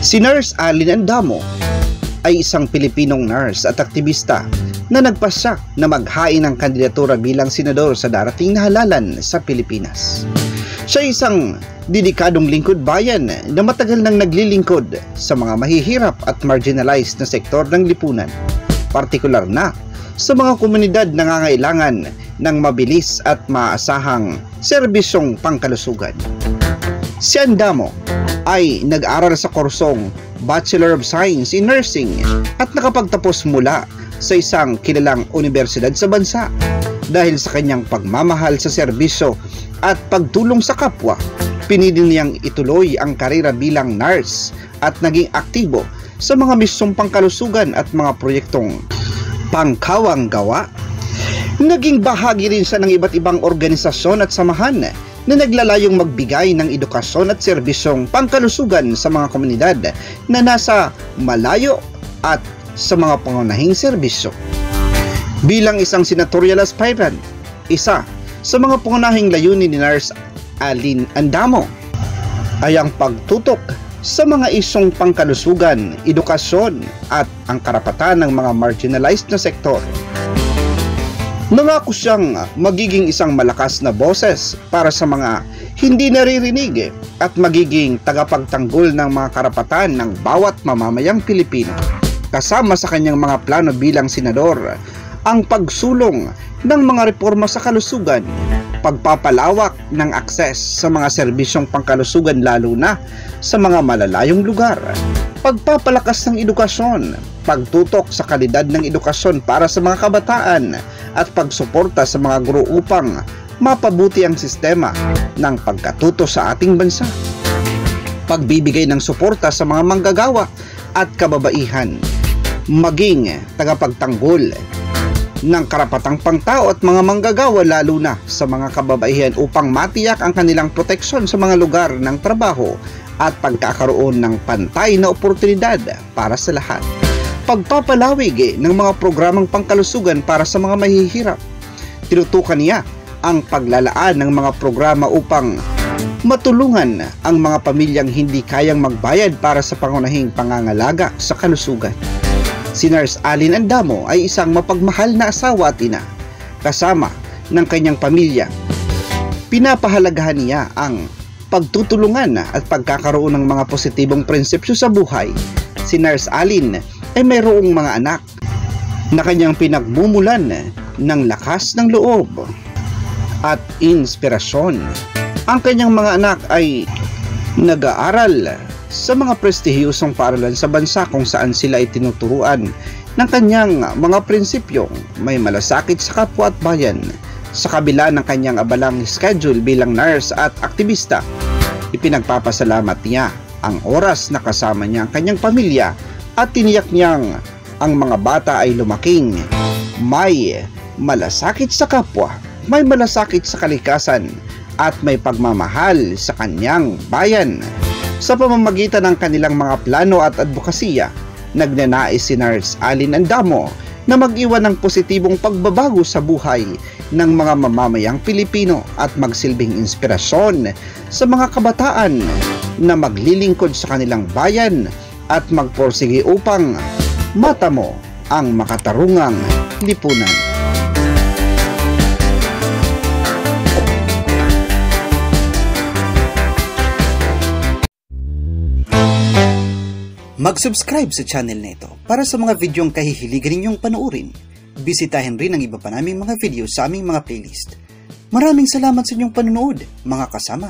Si Nurse Alin Andamo ay isang Pilipinong nurse at aktivista na nagpasya na maghain ng kandidatura bilang senador sa darating na halalan sa Pilipinas. Siya ay isang dedikadong lingkod bayan na matagal nang naglilingkod sa mga mahihirap at marginalized na sektor ng lipunan, partikular na sa mga komunidad na nangangailangan ng mabilis at maasahang serbisyong pangkalusugan. Si Andamo ay nag-aral sa kursong Bachelor of Science in Nursing at nakapagtapos mula sa isang kilalang universidad sa bansa. Dahil sa kanyang pagmamahal sa serbisyo at pagtulong sa kapwa, pinili niyang ituloy ang karera bilang nurse at naging aktibo sa mga misyong pangkalusugan at mga proyektong pangkawang gawa. Naging bahagi rin siya ng iba't ibang organisasyon at samahan na naglalayong magbigay ng edukasyon at serbisyong pangkalusugan sa mga komunidad na nasa malayo at sa mga pangunahing serbisyo. Bilang isang senatorial aspirant, isa sa mga pangunahing layunin ni Nurse Alin Andamo ay ang pagtutok sa mga isyong pangkalusugan, edukasyon at ang karapatan ng mga marginalized na sektor. Nangako siyang magiging isang malakas na boses para sa mga hindi naririnig at magiging tagapagtanggol ng mga karapatan ng bawat mamamayang Pilipino. Kasama sa kanyang mga plano bilang senador ang pagsulong ng mga reforma sa kalusugan, pagpapalawak ng akses sa mga serbisyong pangkalusugan lalo na sa mga malalayong lugar, pagpapalakas ng edukasyon, pagtutok sa kalidad ng edukasyon para sa mga kabataan at pagsuporta sa mga guro upang mapabuti ang sistema ng pagkatuto sa ating bansa, pagbibigay ng suporta sa mga manggagawa at kababaihan, maging tagapagtanggol ng karapatang pangtao at mga manggagawa lalo na sa mga kababaihan upang matiyak ang kanilang proteksyon sa mga lugar ng trabaho at pagkakaroon ng pantay na oportunidad para sa lahat. Pagpapalawig ng mga programang pangkalusugan para sa mga mahihirap. Tinutukan niya ang paglalaan ng mga programa upang matulungan ang mga pamilyang hindi kayang magbayad para sa pangunahing pangangalaga sa kalusugan. Si Nurse Alin Andamo ay isang mapagmahal na asawa at ina. Kasama ng kanyang pamilya, pinapahalagahan niya ang pagtutulungan at pagkakaroon ng mga positibong prinsipyo sa buhay. Si Nurse Alin ay mayroong mga anak na kanyang pinagmumulan ng lakas ng loob at inspirasyon. Ang kanyang mga anak ay nag-aaral sa mga prestihiyosong paaralan sa bansa kung saan sila ay tinuturuan ng kanyang mga prinsipyong may malasakit sa kapwa at bayan. Sa kabila ng kanyang abalang schedule bilang nurse at aktivista, ipinagpapasalamat niya ang oras na kasama niya ang kanyang pamilya at tiniyak niyang ang mga bata ay lumaking may malasakit sa kapwa, may malasakit sa kalikasan at may pagmamahal sa kanyang bayan. Sa pamamagitan ng kanilang mga plano at advokasya, nagnanais si Nurse Alin Andamo na mag-iwan ng positibong pagbabago sa buhay ng mga mamamayang Pilipino at magsilbing inspirasyon sa mga kabataan na maglilingkod sa kanilang bayan at magporsige upang matamo ang makatarungang lipunan. Mag-subscribe sa channel na ito para sa mga videong kahihiligan ninyong panoorin. Bisitahin rin ang iba pa naming mga video sa aming mga playlist. Maraming salamat sa inyong panonood, mga kasama.